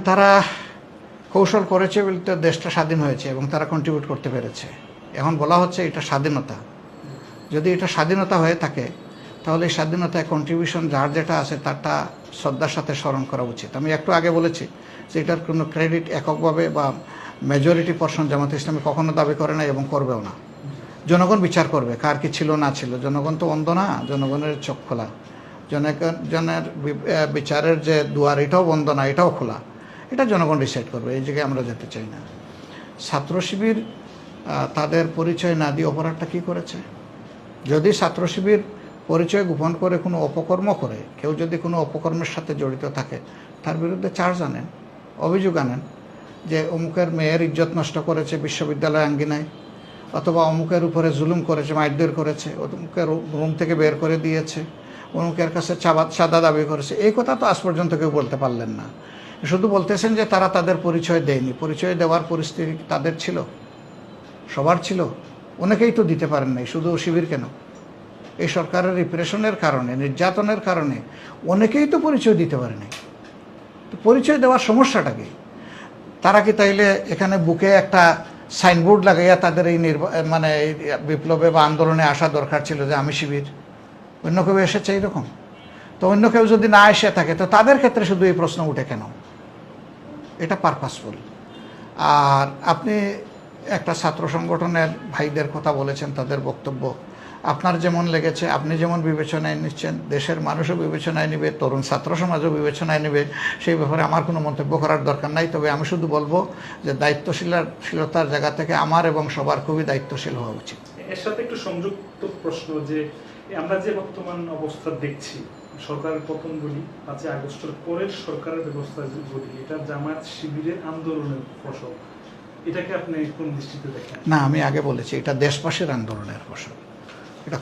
তারা কৌশল করেছে বলতে দেশটা স্বাধীন হয়েছে এবং তারা কন্ট্রিবিউট করতে পেরেছে। এখন বলা হচ্ছে এটা স্বাধীনতা। যদি এটা স্বাধীনতা হয়ে থাকে তাহলে এই স্বাধীনতায় কন্ট্রিবিউশন যার যেটা আছে তারটা শ্রদ্ধার সাথে স্মরণ করা উচিত। আমি একটু আগে বলেছি যে এটার কোনো ক্রেডিট এককভাবে বা মেজরিটি পারসন জামাত ইসলামী কখনো দাবি করে না এবং করবেও না। জনগণ বিচার করবে কার কি ছিল না ছিল। জনগণ তো অন্ধ না, জনগণের চোখ খোলা। জনগণের বিচারের যে দুয়ার এটাও বন্ধ না, এটাও খোলা। এটা জনগণ ডিসাইড করবে, এই জায়গায় আমরা যেতে চাই না। ছাত্র শিবির তাদের পরিচয় না দিয়ে অপরাধটা কী করেছে? যদি ছাত্র শিবির পরিচয় গোপন করে কোনো অপকর্ম করে, কেউ যদি কোনো অপকর্মের সাথে জড়িত থাকে, তার বিরুদ্ধে চার্জ আনেন, অভিযোগ আনেন যে অমুকের মেয়ের ইজ্জত নষ্ট করেছে বিশ্ববিদ্যালয় আঙ্গিনায়, অথবা অমুকের উপরে জুলুম করেছে, মারধর করেছে, অমুকের রুম থেকে বের করে দিয়েছে, অমুকের কাছে চাঁদা দাবি করেছে। এই কথা তো আজ পর্যন্ত কেউ বলতে পারলেন না। শুধু বলতেছেন যে তারা তাদের পরিচয় দেয়নি। পরিচয় দেওয়ার পরিস্থিতি তাদের ছিল, সবার ছিল। অনেকেই তো দিতে পারেন নাই, শুধু শিবির কেন। এই সরকারের রিপ্রেশনের কারণে, নির্যাতনের কারণে অনেকেই তো পরিচয় দিতে পারে নাই। তো পরিচয় দেওয়ার সমস্যাটা কি? তারা কি তাইলে এখানে বুকে একটা সাইনবোর্ড লাগাইয়া তাদের এই মানে বিপ্লবে বা আন্দোলনে আসা দরকার ছিল যে আমি শিবির? অন্য কেউ এসেছে এইরকম? তো অন্য কেউ যদি না এসে থাকে তো তাদের ক্ষেত্রে শুধু এই প্রশ্ন উঠে কেন? এটা পারপাসফুল। আর আপনি একটা ছাত্র সংগঠনের ভাইদের কথা বলেছেন, তাদের বক্তব্য আপনার যেমন লেগেছে, আপনি যেমন বিবেচনায় নিচ্ছেন, দেশের মানুষও বিবেচনায় নেবে, তরুণ ছাত্র সমাজও বিবেচনায় নেবে। সেই ব্যাপারে আমার কোনো মন্তব্য করার দরকার নাই। তবে আমি শুধু বলবো যে দায়িত্বশীলতার জায়গা থেকে আমার এবং সবার খুবই দায়িত্বশীল হওয়া উচিত। এর সাথে একটু সংযুক্ত প্রশ্ন যে আমরা যে বর্তমান অবস্থা দেখছি, সরকারের পতন বলি, 5 আগস্টের পরের সরকারের ব্যবস্থা বলি, এটা জামায়াত শিবিরের আন্দোলনের ফসল। এটাকে আপনি কোন দৃষ্টিতে দেখেন? না, আমি আগে বলেছি এটা দেশবাসীর আন্দোলনের ফসল।